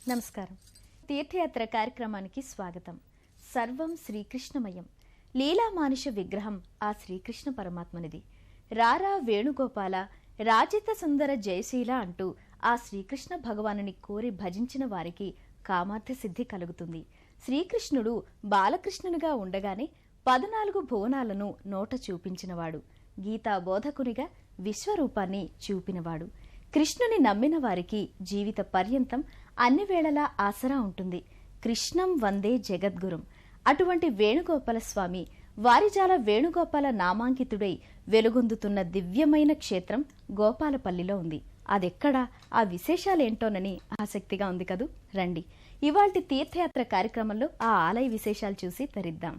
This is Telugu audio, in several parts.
నమస్కారం. తీర్థయాత్ర కార్యక్రమానికి స్వాగతం. సర్వం శ్రీకృష్ణమయం. లీలా మానుష విగ్రహం ఆ శ్రీకృష్ణ పరమాత్మనిది. రారా వేణుగోపాల రాజిత సుందర జయశీల అంటూ ఆ శ్రీకృష్ణ భగవానుని కోరి భజించిన వారికి కామార్థ సిద్ధి కలుగుతుంది. శ్రీకృష్ణుడు బాలకృష్ణునిగా ఉండగానే 14 భువనాలను నోట చూపించినవాడు. గీతా బోధకునిగా విశ్వరూపాన్ని చూపినవాడు. కృష్ణుని నమ్మిన వారికి జీవిత పర్యంతం అన్ని వేళలా ఆసరా ఉంటుంది. కృష్ణం వందే జగద్గురుం. అటువంటి వేణుగోపాల స్వామి వారిజాల వేణుగోపాల నామాంకితుడై వెలుగొందుతున్న దివ్యమైన క్షేత్రం గోపాలపల్లిలో ఉంది. అదెక్కడా, ఆ విశేషాలేంటోనని ఆసక్తిగా ఉంది కదూ. రండి, ఇవాల్టి తీర్థయాత్ర కార్యక్రమంలో ఆ ఆలయ విశేషాలు చూసి తరిద్దాం.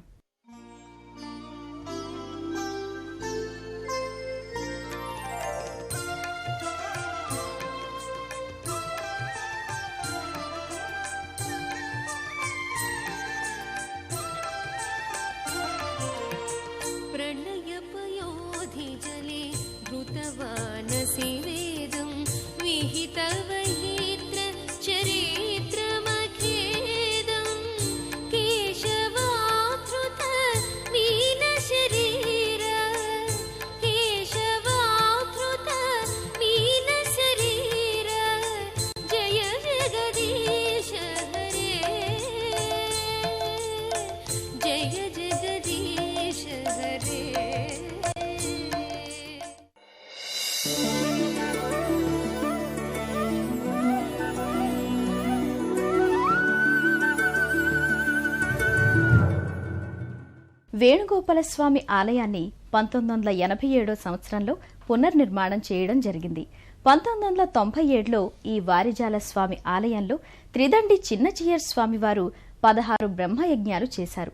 వేణుగోపాలస్వామి ఆలయాన్ని 1987 సంవత్సరంలో పునర్నిర్మాణం చేయడం జరిగింది. 1997లో ఈ వారిజాల స్వామి ఆలయంలో త్రిదండి చిన్నచీయర్ స్వామివారు 16 బ్రహ్మయజ్ఞాలు చేశారు.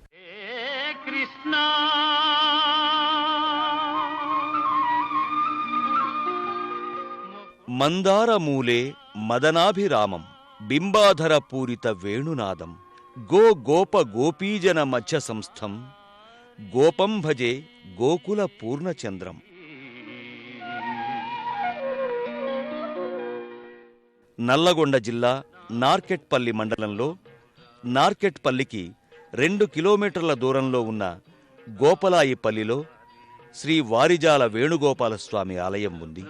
మందారమూలే మదనాభిరామం బింబాధర పూరిత వేణునాదం గోప గోపీజన మధ్య సంస్థం గోపం భజే గోకుల పూర్ణచంద్రం. నల్లగొండ జిల్లా నార్కెట్పల్లి మండలంలో నార్కెట్పల్లికి 2 కిలోమీటర్ల దూరంలో ఉన్న గోపలాయిపల్లిలో శ్రీ వారిజాల వేణుగోపాలస్వామి ఆలయం ఉంది.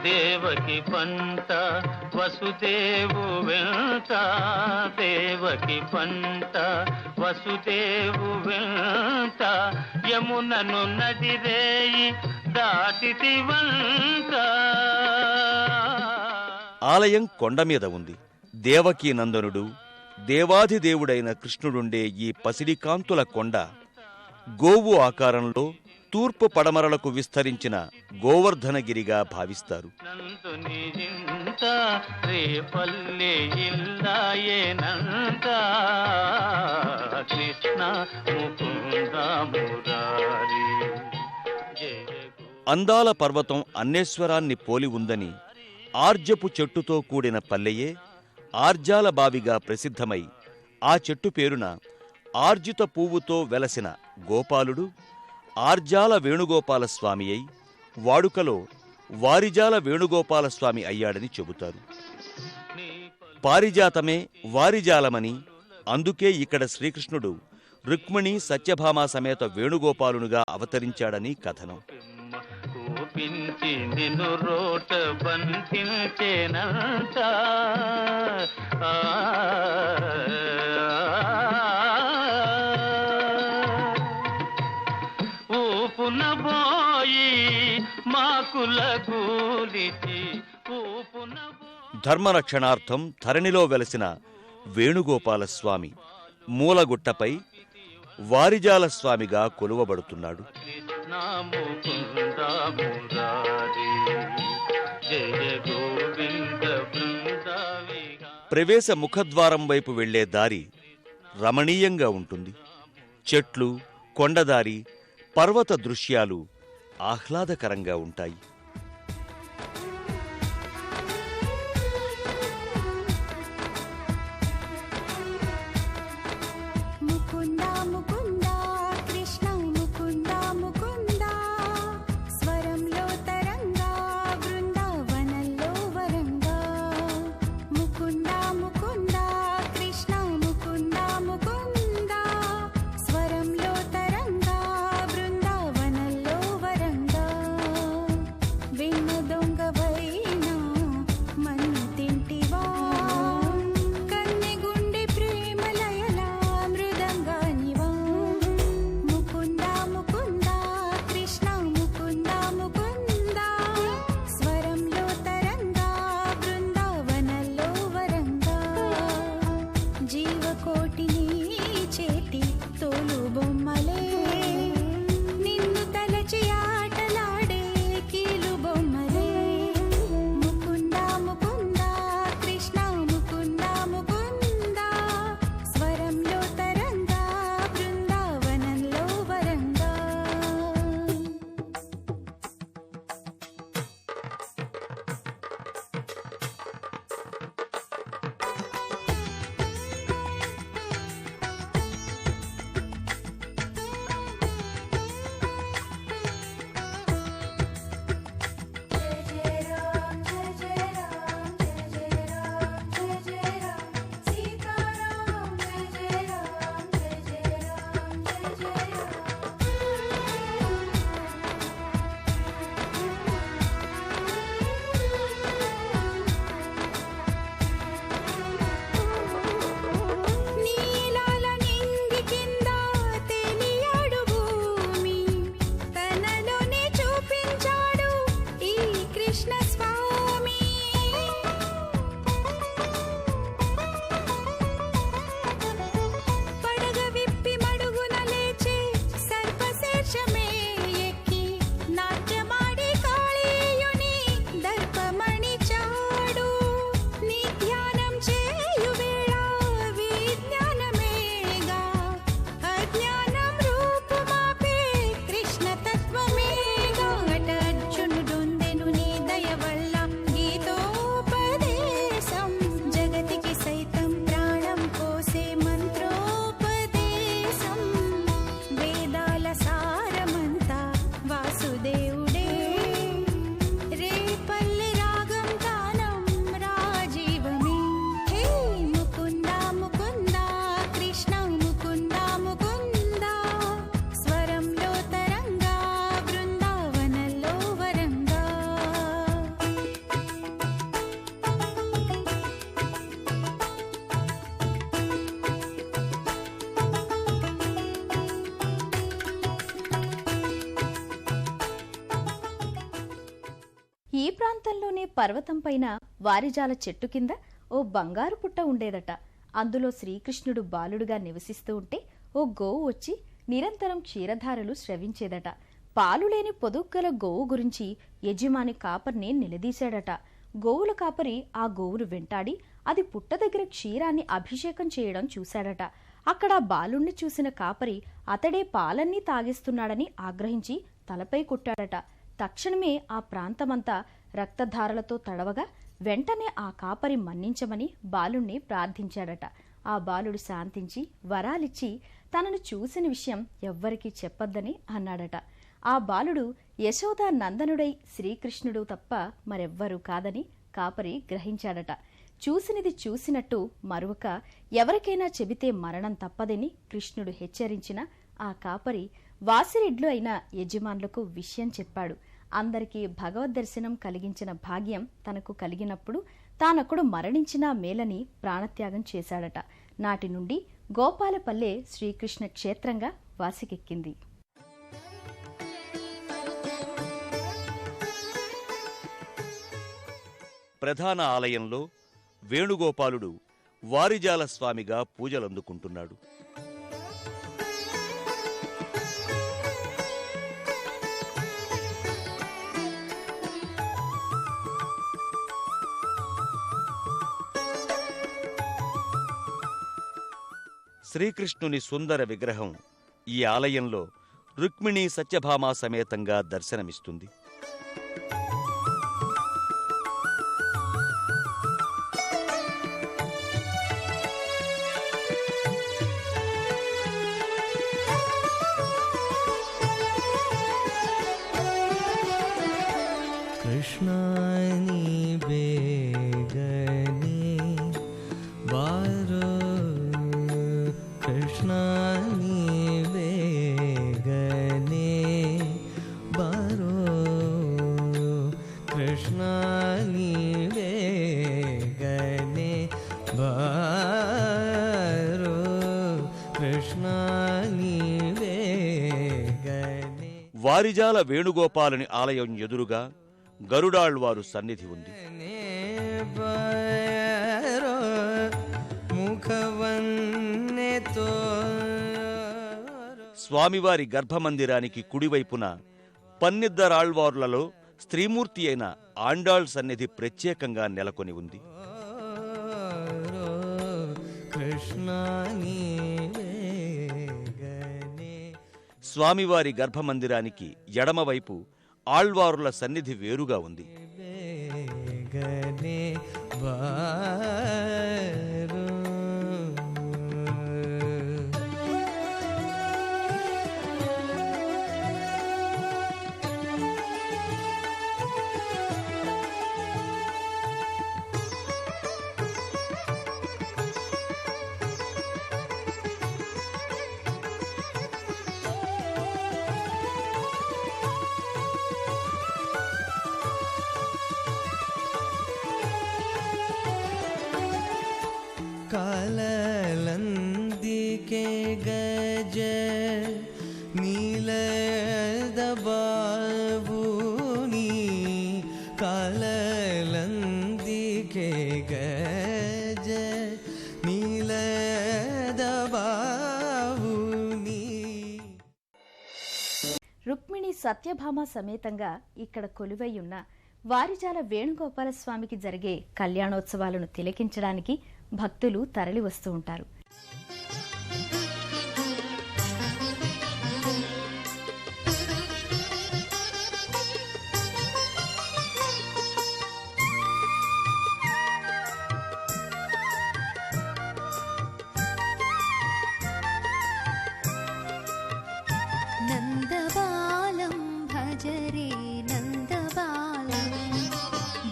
దేవకి పంట వసుదేవు వెంట, దేవకి పంట వసుదేవు వెంట, యమునను నదిరేయి దాటితి వంట. ఆలయం కొండ మీద ఉంది. దేవకీ నందనుడు దేవాధిదేవుడైన కృష్ణుడుండే ఈ పసిడికాంతుల కొండ గోవు ఆకారంలో తూర్పు పడమరలకు విస్తరించిన గోవర్ధనగిరిగా భావిస్తారు. అందాల పర్వతం అన్నేశ్వరాన్ని పోలి ఉందని ఆర్జపు చెట్టుతో కూడిన పల్లెయే ఆర్జాల బావిగా ప్రసిద్ధమై ఆ చెట్టు పేరున ఆర్జిత పువ్వుతో వెలసిన గోపాలుడు ఆర్జాల వేణుగోపాలస్వామి అయి వాడుకలో వారిజాల వేణుగోపాలస్వామి అయ్యాడని చెబుతారు. పారిజాతమే వారిజాలమని, అందుకే ఇక్కడ శ్రీకృష్ణుడు రుక్మిణి సత్యభామ సమేత వేణుగోపాలునుగా అవతరించాడని కథనం. ధర్మరక్షణార్థం ధరణిలో వెలసిన వేణుగోపాలస్వామి మూలగుట్టపై వారిజాల స్వామిగా కొలువబడుతున్నాడు. ప్రవేశ ముఖద్వారం వైపు వెళ్లే దారి రమణీయంగా ఉంటుంది. చెట్లు, కొండదారి, పర్వత దృశ్యాలు ఆహ్లాదకరంగా ఉంటాయి. ముకుంద ముకుంద కృష్ణ ముకుంద ముకుంద స్వరంలో తరంగా బృందావనంలో వరంగా ముకుంద ముకుంద కృష్ణ ముకుంద ముకుంద స్వరంలో తరంగా బృందావనంలో వరంగా వెన్న దొంగవైనా మన్ను తింటివా కన్నె గుండె ప్రేమలయలా మృదంగానివా ముకుంద ముకుంద కృష్ణ ముకుంద ముకుంద స్వరంలో తరంగా బృందావనంలో వరంగా జీవకోటిని చేతి తోలు బొమ్మలే నిన్ను తలచి ఆటలాడే కీలు బొమ్మలే ముకుంద ముకుంద కృష్ణ ముకుంద ముకుంద స్వరంలో తరంగా బృందావనంలో వరంగా నీలాల నింగి కింద తేలియాడు భూమి తనలోనే చూపించాడు ఈ కృష్ణ స్వామి పడగ విప్పి మడుగున లేచి సర్పశీర్షమే ఎక్కి నాట్యమాడి కాళీయుని దర్పమణి చాడు నీ ధ్యానం చేయు వేళ విజ్ఞానమేగా అజ్ఞానం రూపుమాపే కృష్ణ తత్వమేగా అట అర్జునుడొందెను నీ దయ వల్ల గీతోపదేశం జగతికి సైతం ప్రాణం పోసే మంత్రోపదేశం వేదాల సారమంతా వాసుదేవుడే రేపల్లి రాగం గానం రాజీవమే హే ముకుంద ముకుంద కృష్ణ ముకుంద ముకుంద స్వరంలో తరంగా బృందావనంలో వరంగా ఈ ప్రాంతంలోనే పర్వతం పైన వారిజాల చెట్టు కింద ఓ బంగారు పుట్ట ఉండేదట. అందులో శ్రీకృష్ణుడు బాలుడుగా నివసిస్తూ ఉంటే ఓ గోవు వచ్చి నిరంతరం క్షీరధారలు స్రవించేదట. పాలులేని పొదుగ్గల గోవు గురించి యజమాని కాపర్ని నిలదీశాడట. గోవుల కాపరి ఆ గోవును వెంటాడి అది పుట్ట దగ్గర క్షీరాన్ని అభిషేకం చేయడం చూశాడట. అక్కడ బాలుణ్ణి చూసిన కాపరి అతడే పాలన్నీ తాగేస్తున్నాడని ఆగ్రహించి తలపై కుట్టాడట. తక్షణమే ఆ ప్రాంతమంతా రక్తధారలతో తడవగా వెంటనే ఆ కాపరి మన్నించమని బాలుణ్ణి ప్రార్థించాడట. ఆ బాలుడు శాంతించి వరాలిచ్చి తనను చూసిన విషయం ఎవ్వరికీ చెప్పొద్దని అన్నాడట. ఆ బాలుడు యశోదా నందనుడై శ్రీకృష్ణుడు తప్ప మరెవ్వరూ కాదని కాపరి గ్రహించాడట. చూసినది చూసినట్టు మరువక ఎవరికైనా చెబితే మరణం తప్పదని కృష్ణుడు హెచ్చరించిన ఆ కాపరి వాసిరెడ్లు అయిన యజమానులకు విషయం చెప్పాడు. అందరికీ భగవద్ దర్శనం కలిగించిన భాగ్యం తనకు కలిగినప్పుడు తానొకడు మరణించినా మేలని ప్రాణత్యాగం చేశాడట. నాటి నుండి గోపాలపల్లె శ్రీకృష్ణ క్షేత్రంగా వాసికెక్కింది. ప్రధాన ఆలయంలో వేణుగోపాలుడు వారిజాల స్వామిగా పూజలందుకుంటున్నాడు. శ్రీకృష్ణుని సుందర విగ్రహం ఈ ఆలయంలో రుక్మిణీ సత్యభామా సమేతంగా దర్శనమిస్తుంది. కృష్ణాని బేగనే బారో కృష్ణాని బేగనే బారో కృష్ణాని బేగనే బారో కృష్ణాని బేగనే. వారిజాల వేణుగోపాలుని ఆలయం ఎదురుగా గరుడాళ్వారు సన్నిధి ఉంది. స్వామివారి గర్భమందిరానికి కుడివైపున పన్నిద్దరాళ్వార్లలో స్త్రీమూర్తి అయిన ఆండాళ్ సన్నిధి ప్రత్యేకంగా నెలకొని ఉంది. స్వామివారి గర్భమందిరానికి ఎడమవైపు ఆళ్వారుల సన్నిధి వేరుగా ఉంది. ಕಾಲಲಂದಿಕೆ ಗಜ ನೀಲದ ಬಾವುನಿ ಕಾಲಲಂದಿಕೆ ಗಜ ನೀಲದ ಬಾವುನಿ. రుక్మిణి సత్యభామ సమేతంగా ఇక్కడ కొలువై ఉన్న వారిజాల వేణుగోపాల స్వామికి జరిగే కళ్యాణోత్సవాలను తిలకించడానికి భక్తులు తరలి వస్తూ ఉంటారు. నందబాలం భజరే నందబాలం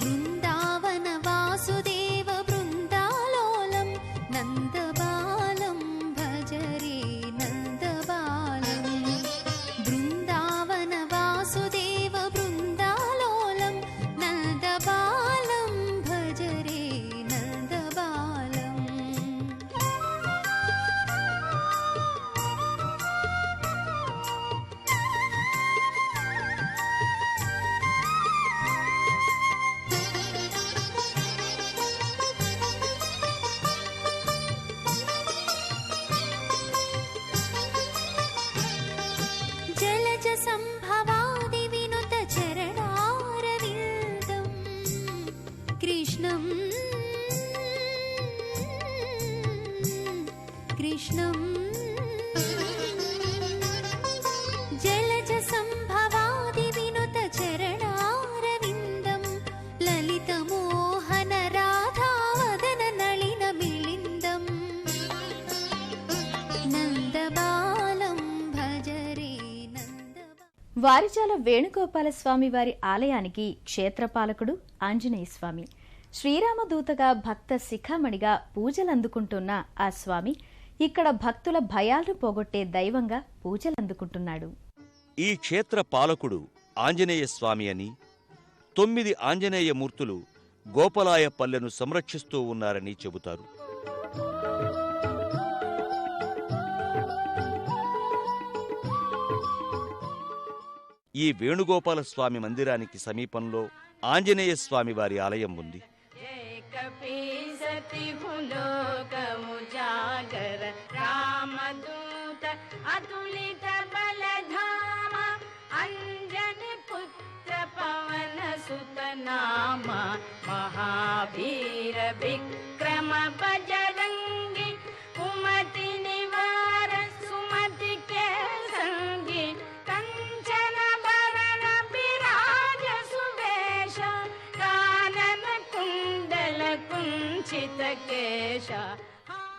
బృందావన వాసుదేవ బృందాలోలం నందబాలం భజరే నందబాలం బృందావన వాసుదేవ బృందాలోలం నందబాలం భజరే నందబాలం. జలజ సంభవాది వినుత చరణారవిందం కృష్ణం కృష్ణం జలజ సంభవాది వినుత చరణారవిందం లలిత మోహన రాధావదన నళిన మిళిందం నందబాలం భజరే నందబా. వారిజాల వేణుగోపాల స్వామి వారి ఆలయానికి క్షేత్రపాలకుడు ఆంజనేయ స్వామి. శ్రీరామదూతగా భక్త శిఖామణిగా పూజలందుకుంటున్న ఆ స్వామి ఇక్కడ భక్తుల భయాలను పోగొట్టే దైవంగా పూజలందుకుంటున్నాడు. ఈ క్షేత్ర పాలకుడు ఆంజనేయ స్వామి అని, 9 ఆంజనేయ మూర్తులు గోపలాయపల్లెను సంరక్షిస్తూ ఉన్నారని చెబుతారు. ఈ వేణుగోపాల స్వామి మందిరానికి సమీపంలో ఆంజనేయ స్వామి వారి ఆలయం ఉంది. అతులిత బలధామ అంజని పుత్ర పవన సుతనామ మహావీర విక్రమ బజరంగి కుమతి నివ कुञ्चितकेश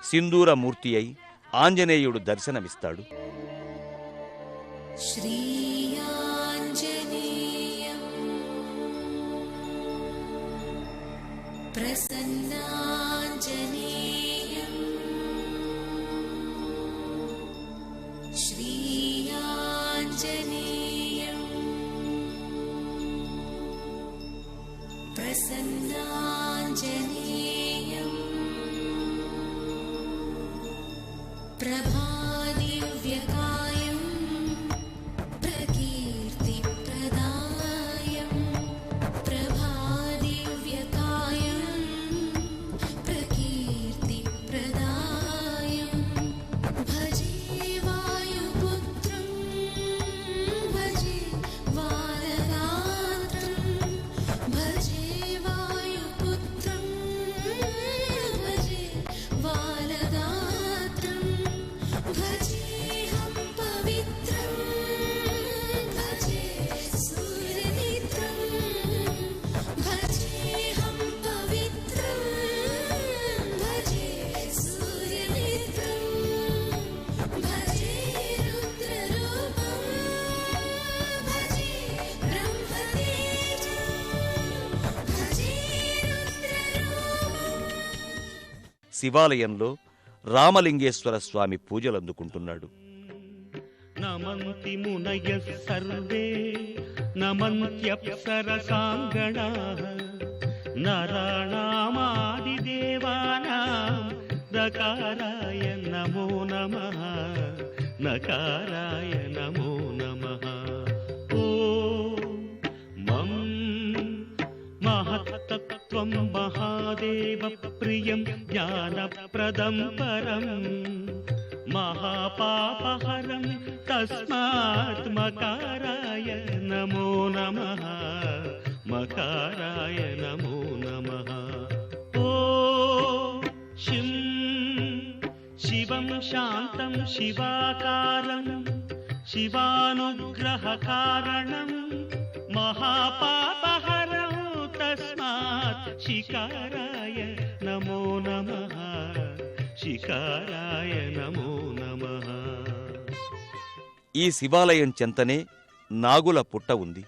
సింధూరమూర్తి అయి ఆంజనేయుడు దర్శనమిస్తాడు. श्रीयाञ्जनेयं प्रसन्नाञ्जनेयं श्रीयाञ्जनेयं प्रसन्नाञ्जनेयं प्रभादिव्यकायं प्रकीर्तिप्रदायं प्रभादिव्यकायं प्रकीर्तिप्रदायं भजे वायुपुत्रं भजे वारगात्रं भजे वायुपुत्रं भजे वारगात्रं भजेऽहं पवित्रं भजे सूर्यनेत्रं भजेऽहं पवित्रं भजे सूर्यनेत्रं भजे रुद्ररूपं भजे ब्रह्मतेजं भजे रुद्ररूपम् శివాలయంలో రామలింగేశ్వర స్వామి పూజలందుకుంటున్నాడు. నమంతి మునయః సర్వే నమంత్యప్సరసాంగణాః నరాణామాదిదేవానాం నకారాయ నమో నమః నకారాయ నమో నమః. ఓం మం మహత్తత్వం మహాదేవ ప్రియం జ్ఞానప్రదం పరం మహాపాపహరం తస్మాత్ మకారాయ నమో నమః మకారాయ నమో నమః. ఓం శిం శివం శాంతం శివాకారం శివానుగ్రహకారణం మహాపాపహరం తస్మాత్ శికారాయ నమో నమః శికారాయ నమో నమః. ఈ శివాలయం చెంతనే నాగుల పుట్ట ఉంది.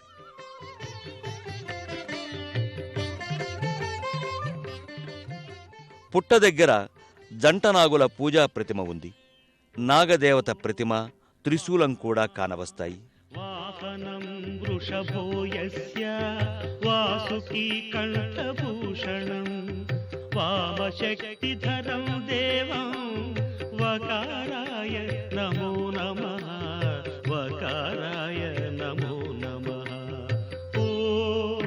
పుట్ట దగ్గర జంట నాగుల పూజా ప్రతిమ ఉంది. నాగదేవత ప్రతిమ, త్రిశూలం కూడా కానవస్తాయి. వాహనం వృషభో యస్య వాసుకీ కంఠభూషణం వామశక్తిధరం దేవం వకారాయ నమో నమః వకారాయ నమో నమః. ఓం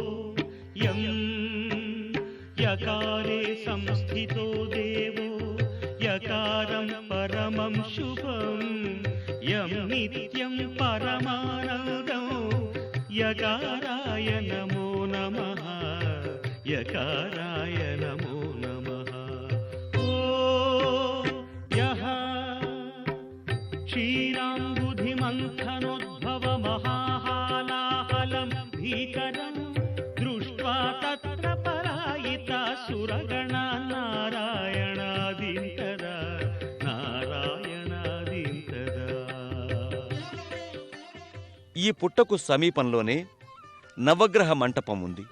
యం యకారే సంస్థితో దేవో యకారం పరమం శుభం యం నిత్యం పరమానందం యకారాయ నమో నమః యకారాయ నమో నమః. ఓం యః క్షీరాంబుధిమంథనోద్భవ మహాహాలాహలం భీకరం దృష్ట్వా తత్ర పరాయితా సురగణా నారాయణాదింతదా నారాయణాదింతదా. ఈ పుట్టకు సమీపంలోనే నవగ్రహ మంటపం ఉంది.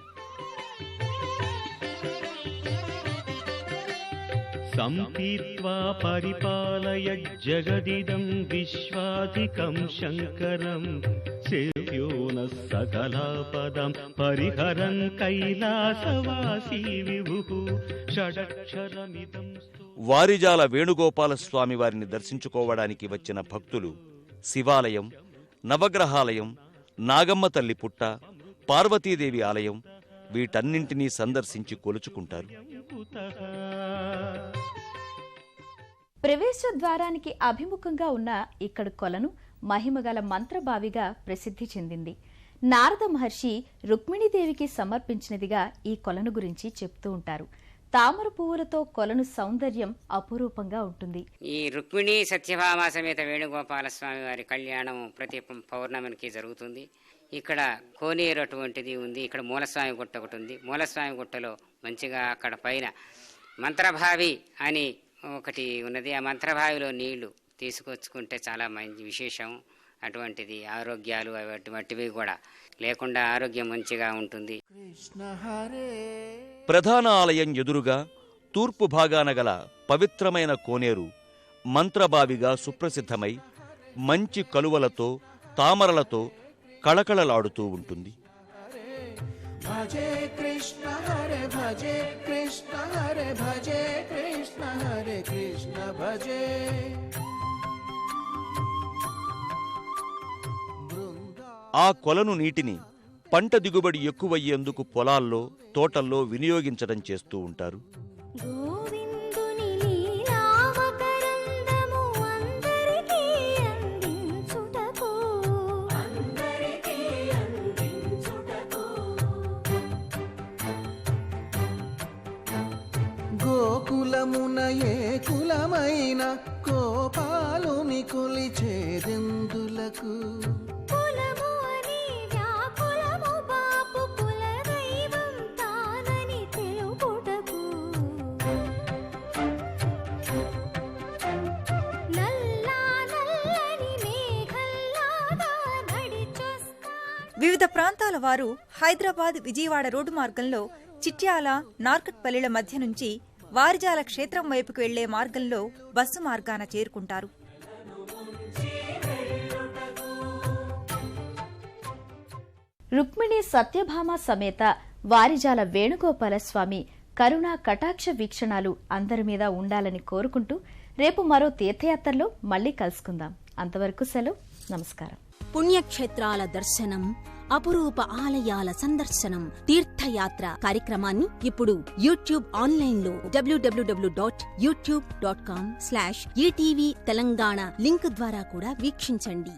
సంపీత్వా పరిపాలయ జగదిదం విశ్వాధికం శంకరం సేవ్యో నః సకలాపదం పరిహరన్ కైలాసవాసీ విభుః షడక్షరమిదం. వారిజాల వేణుగోపాల స్వామి వారిని దర్శించుకోవడానికి వచ్చిన భక్తులు శివాలయం, నవగ్రహాలయం, నాగమ్మ తల్లి పుట్ట, పార్వతీదేవి ఆలయం వీటన్నింటినీ సందర్శించి కొలుచుకుంటారు. ప్రవేశ ద్వారానికి అభిముఖంగా ఉన్న ఇక్కడ కొలను మహిమగల మంత్రబావిగా ప్రసిద్ధి చెందింది. నారద మహర్షి రుక్మిణీదేవికి సమర్పించినదిగా ఈ కొలను గురించి చెప్తూ ఉంటారు. తామర పువ్వులతో కొలను సౌందర్యం అపురూపంగా ఉంటుంది. ఈ రుక్మిణి సత్యభామ సమేత వేణుగోపాల స్వామి వారి కళ్యాణం ప్రతి పౌర్ణమికి జరుగుతుంది. ఇక్కడ కోనేరు అటువంటిది ఉంది. ఇక్కడ మూలస్వామి గుట్ట ఒకటి ఉంది. మూలస్వామి గుట్టలో మంచిగా అక్కడ పైన మంత్రభావి అని ఒకటి ఉన్నది. ఆ మంత్రభావిలో నీళ్లు తీసుకొచ్చుకుంటే చాలా మంచి విశేషం. అటువంటిది ఆరోగ్యాలు అటువంటివి కూడా లేకుండా ఆరోగ్యం మంచిగా ఉంటుంది. ప్రధాన ఆలయం ఎదురుగా తూర్పు భాగాన గల పవిత్రమైన కోనేరు మంత్రబావిగా సుప్రసిద్ధమై మంచి కలువలతో తామరలతో కళకళలాడుతూ ఉంటుంది. భజే కృష్ణ హరే భజే కృష్ణ హరే భజే కృష్ణ హరే కృష్ణ భజే. ఆ కొలను నీటిని పంట దిగుబడి ఎక్కువయ్యేందుకు పొలాల్లో తోటల్లో వినియోగించడం చేస్తూ ఉంటారు. గోవిందుని లీలావతరందము అందరికీ అందించుటకు గోకులమున ఏ కులమైన కోపాలుని కొలిచేదెందులకు. కులము అని వ్యాకులము బాపు కులదైవం తానని తెలుపుటకు నల్లా నల్లని మేఘల్లాగా నడిచొస్తా. వివిధ ప్రాంతాల వారు హైదరాబాద్ విజయవాడ రోడ్డు మార్గంలో చిట్యాల నార్కట్పల్లిల మధ్య నుంచి వారిజాల క్షేత్రం వైపుకు వెళ్లే మార్గంలో బస్సు మార్గాన చేరుకుంటారు. రుక్మిణి సత్యభామ సమేత వారిజాల వేణుగోపాలస్వామి కరుణా కటాక్ష వీక్షణాలు అందరి మీద ఉండాలని కోరుకుంటూ రేపు మరో తీర్థయాత్రలో మళ్లీ కలుసుకుందాం. అంతవరకు సెలవు. నమస్కారం. పుణ్యక్షేత్రాల దర్శనం, అపురూప ఆలయాల సందర్శనం, తీర్థయాత్ర కార్యక్రమాన్ని ఇప్పుడు యూట్యూబ్ ఆన్లైన్లో www.youtube.com/ETV తెలంగాణ లింక్ ద్వారా కూడా వీక్షించండి.